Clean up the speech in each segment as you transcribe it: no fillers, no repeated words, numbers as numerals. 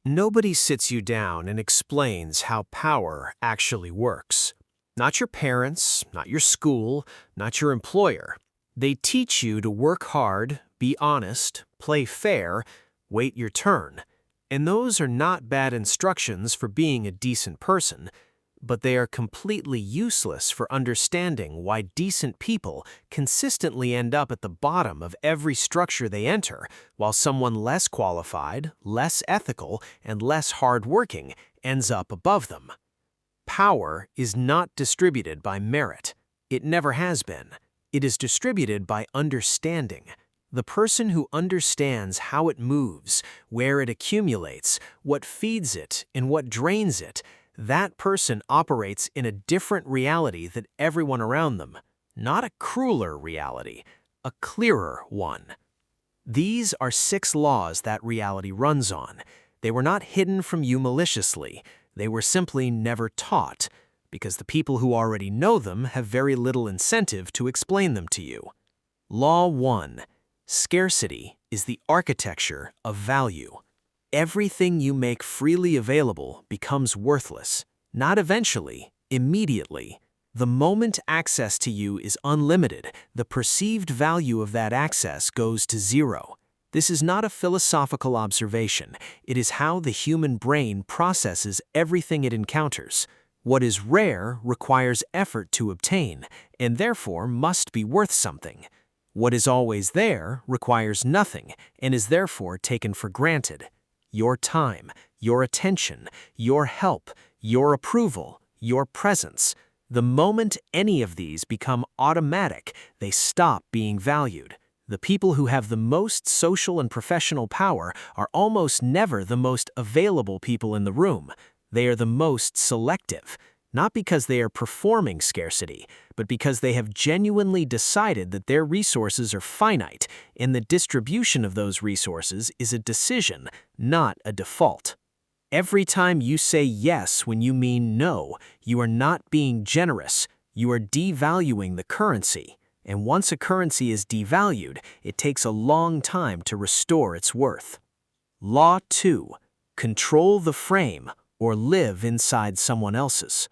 Nobody sits you down and explains how power actually works. Not your parents, not your school, not your employer. They teach you to work hard, be honest, play fair, wait your turn. And those are not bad instructions for being a decent person, but they are completely useless for understanding why decent people consistently end up at the bottom of every structure they enter, while someone less qualified, less ethical, and less hardworking ends up above them. Power is not distributed by merit. It never has been. It is distributed by understanding. The person who understands how it moves, where it accumulates, what feeds it, and what drains it, that person operates in a different reality than everyone around them. Not a crueler reality, a clearer one. These are 6 laws that reality runs on. They were not hidden from you maliciously. They were simply never taught, because the people who already know them have very little incentive to explain them to you. Law 1. Scarcity is the architecture of value. Everything you make freely available becomes worthless. Not eventually, immediately. The moment access to you is unlimited, the perceived value of that access goes to 0. This is not a philosophical observation. It is how the human brain processes everything it encounters. What is rare requires effort to obtain, and therefore must be worth something. What is always there requires nothing, and is therefore taken for granted. Your time, your attention, your help, your approval, your presence. The moment any of these become automatic, they stop being valued. The people who have the most social and professional power are almost never the most available people in the room. They are the most selective, not because they are performing scarcity, but because they have genuinely decided that their resources are finite, and the distribution of those resources is a decision, not a default. Every time you say yes when you mean no, you are not being generous. You are devaluing the currency. And once a currency is devalued, it takes a long time to restore its worth. Law 2. Control the frame or live inside someone else's.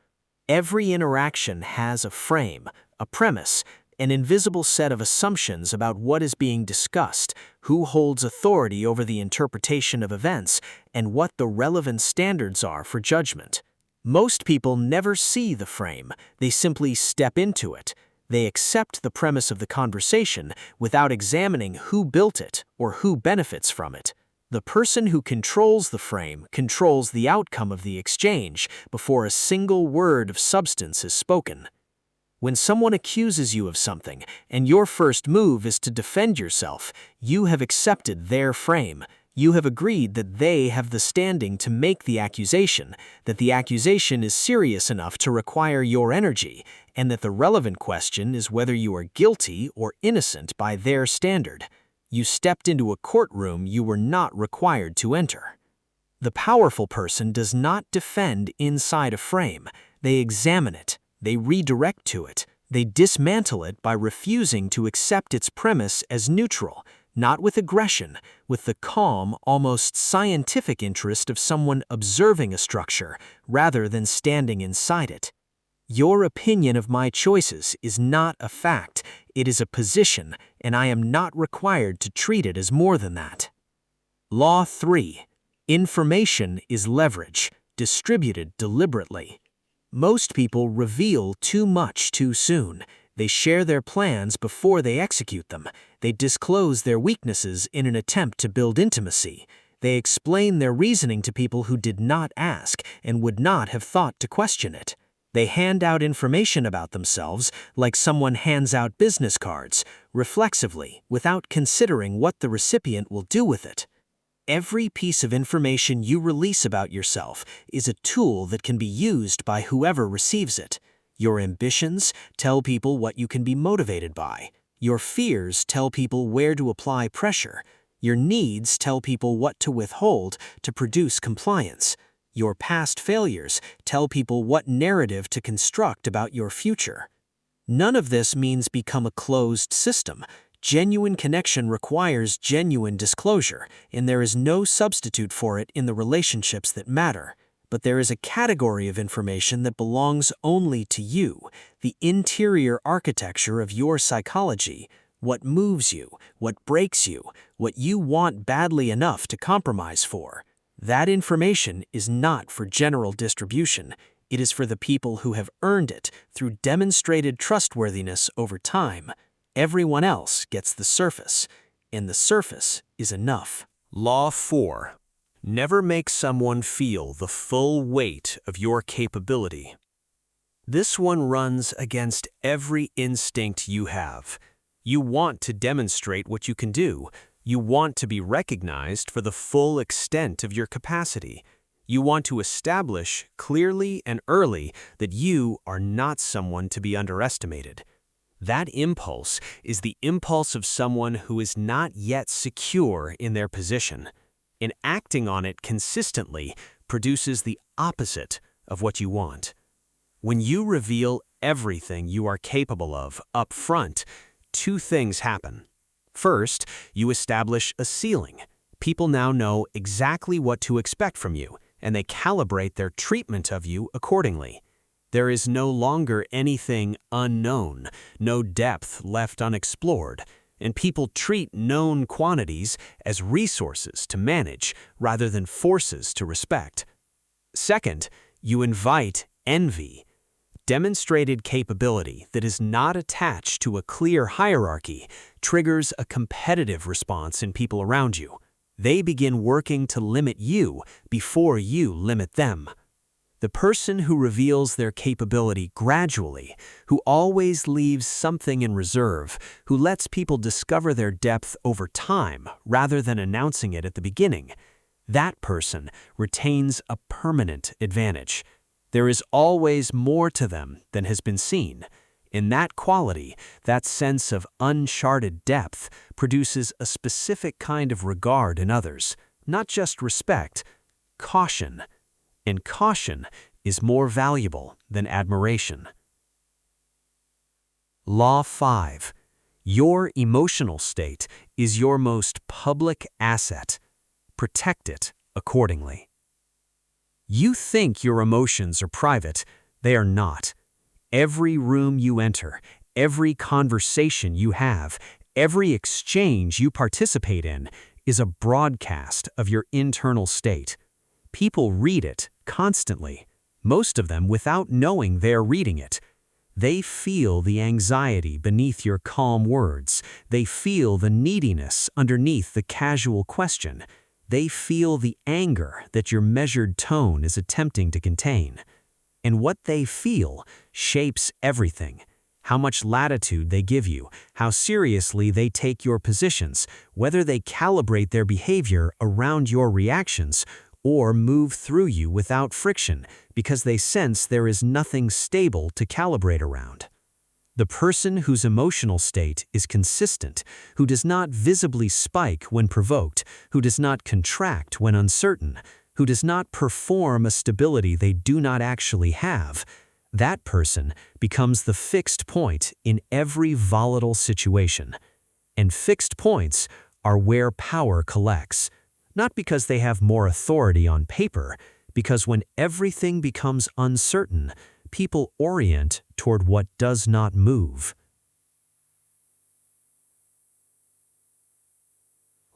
Every interaction has a frame, a premise, an invisible set of assumptions about what is being discussed, who holds authority over the interpretation of events, and what the relevant standards are for judgment. Most people never see the frame, they simply step into it. They accept the premise of the conversation without examining who built it or who benefits from it. The person who controls the frame controls the outcome of the exchange before a single word of substance is spoken. When someone accuses you of something, and your first move is to defend yourself, you have accepted their frame. You have agreed that they have the standing to make the accusation, that the accusation is serious enough to require your energy, and that the relevant question is whether you are guilty or innocent by their standard. You stepped into a courtroom you were not required to enter. The powerful person does not defend inside a frame. They examine it. They redirect to it. They dismantle it by refusing to accept its premise as neutral, not with aggression, with the calm, almost scientific interest of someone observing a structure rather than standing inside it. Your opinion of my choices is not a fact, it is a position, and I am not required to treat it as more than that. Law 3. Information is leverage, distributed deliberately. Most people reveal too much too soon. They share their plans before they execute them. They disclose their weaknesses in an attempt to build intimacy. They explain their reasoning to people who did not ask and would not have thought to question it. They hand out information about themselves like someone hands out business cards, reflexively, without considering what the recipient will do with it. Every piece of information you release about yourself is a tool that can be used by whoever receives it. Your ambitions tell people what you can be motivated by. Your fears tell people where to apply pressure. Your needs tell people what to withhold to produce compliance. Your past failures tell people what narrative to construct about your future. None of this means become a closed system. Genuine connection requires genuine disclosure, and there is no substitute for it in the relationships that matter. But there is a category of information that belongs only to you, the interior architecture of your psychology, what moves you, what breaks you, what you want badly enough to compromise for. That information is not for general distribution. It is for the people who have earned it through demonstrated trustworthiness over time. Everyone else gets the surface, and the surface is enough. Law 4. Never make someone feel the full weight of your capability. This one runs against every instinct you have. You want to demonstrate what you can do. You want to be recognized for the full extent of your capacity. You want to establish clearly and early that you are not someone to be underestimated. That impulse is the impulse of someone who is not yet secure in their position, and acting on it consistently produces the opposite of what you want. When you reveal everything you are capable of up front, two things happen. First, you establish a ceiling. People now know exactly what to expect from you, and they calibrate their treatment of you accordingly. There is no longer anything unknown, no depth left unexplored, and people treat known quantities as resources to manage rather than forces to respect. Second, you invite envy. Demonstrated capability that is not attached to a clear hierarchy triggers a competitive response in people around you. They begin working to limit you before you limit them. The person who reveals their capability gradually, who always leaves something in reserve, who lets people discover their depth over time rather than announcing it at the beginning, that person retains a permanent advantage. There is always more to them than has been seen. In that quality, that sense of uncharted depth produces a specific kind of regard in others, not just respect, caution. And caution is more valuable than admiration. Law 5. Your emotional state is your most public asset. Protect it accordingly. You think your emotions are private. They are not. Every room you enter, every conversation you have, every exchange you participate in is a broadcast of your internal state. People read it constantly, most of them without knowing they're reading it. They feel the anxiety beneath your calm words. They feel the neediness underneath the casual question. They feel the anger that your measured tone is attempting to contain. And what they feel shapes everything. How much latitude they give you, how seriously they take your positions, whether they calibrate their behavior around your reactions, or move through you without friction because they sense there is nothing stable to calibrate around. The person whose emotional state is consistent, who does not visibly spike when provoked, who does not contract when uncertain, who does not perform a stability they do not actually have, that person becomes the fixed point in every volatile situation. And fixed points are where power collects. Not because they have more authority on paper, because when everything becomes uncertain, people orient toward what does not move.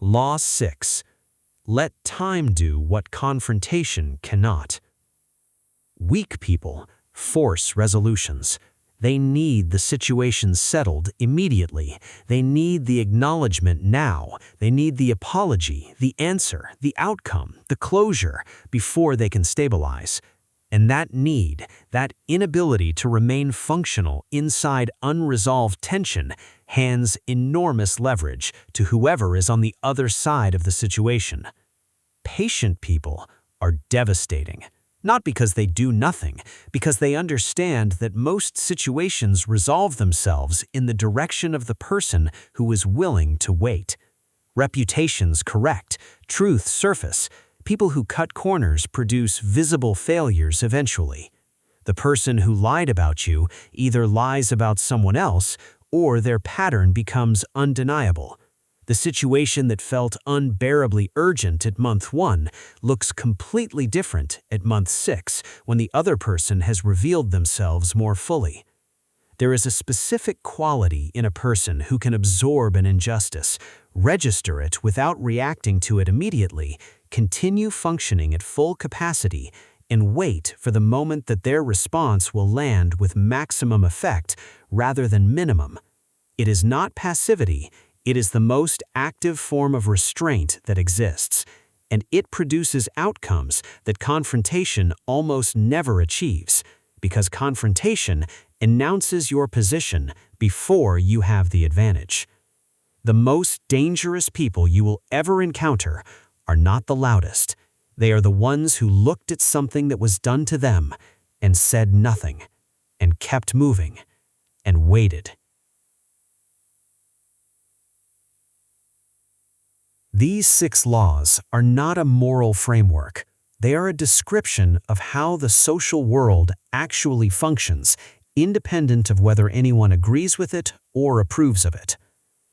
Law 6. Let time do what confrontation cannot. Weak people force resolutions. They need the situation settled immediately. They need the acknowledgement now. They need the apology, the answer, the outcome, the closure before they can stabilize. And that need, that inability to remain functional inside unresolved tension, hands enormous leverage to whoever is on the other side of the situation. Patient people are devastating. Not because they do nothing, because they understand that most situations resolve themselves in the direction of the person who is willing to wait. Reputations correct, truth surface. People who cut corners produce visible failures eventually. The person who lied about you either lies about someone else or their pattern becomes undeniable. The situation that felt unbearably urgent at month 1 looks completely different at month 6 when the other person has revealed themselves more fully. There is a specific quality in a person who can absorb an injustice, register it without reacting to it immediately, continue functioning at full capacity, and wait for the moment that their response will land with maximum effect rather than minimum. It is not passivity, it is the most active form of restraint that exists, and it produces outcomes that confrontation almost never achieves, because confrontation announces your position before you have the advantage. The most dangerous people you will ever encounter are not the loudest. They are the ones who looked at something that was done to them and said nothing, and kept moving, and waited. These 6 laws are not a moral framework. They are a description of how the social world actually functions, independent of whether anyone agrees with it or approves of it.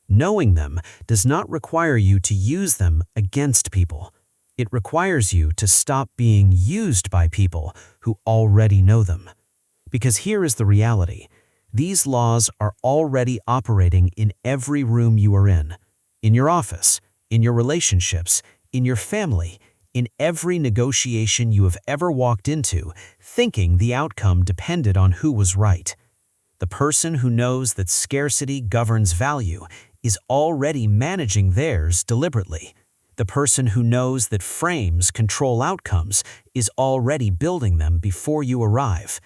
Knowing them does not require you to use them against people. It requires you to stop being used by people who already know them. Because here is the reality. These laws are already operating in every room you are in your office, in your relationships, in your family, in every negotiation you have ever walked into, thinking the outcome depended on who was right. The person who knows that scarcity governs value is already managing theirs deliberately. The person who knows that frames control outcomes is already building them before you arrive.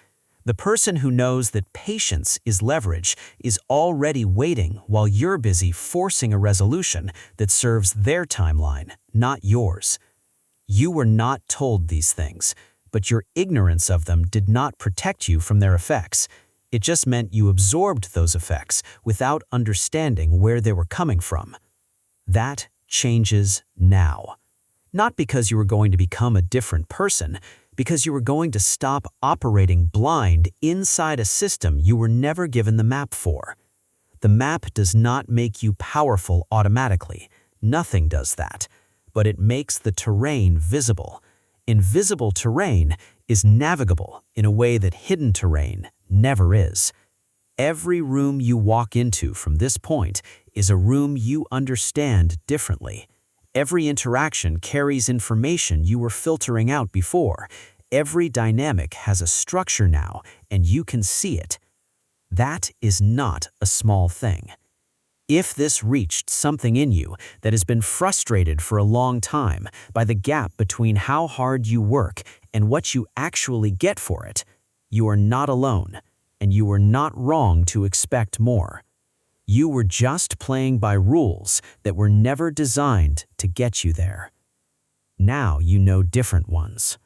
The person who knows that patience is leverage is already waiting while you're busy forcing a resolution that serves their timeline, not yours. You were not told these things, but your ignorance of them did not protect you from their effects. It just meant you absorbed those effects without understanding where they were coming from. That changes now. Not because you were going to become a different person, because you were going to stop operating blind inside a system you were never given the map for. The map does not make you powerful automatically. Nothing does that. But it makes the terrain visible. Invisible terrain is navigable in a way that hidden terrain never is. Every room you walk into from this point is a room you understand differently. Every interaction carries information you were filtering out before. Every dynamic has a structure now, and you can see it. That is not a small thing. If this reached something in you that has been frustrated for a long time by the gap between how hard you work and what you actually get for it, you are not alone, and you were not wrong to expect more. You were just playing by rules that were never designed to get you there. Now you know different ones.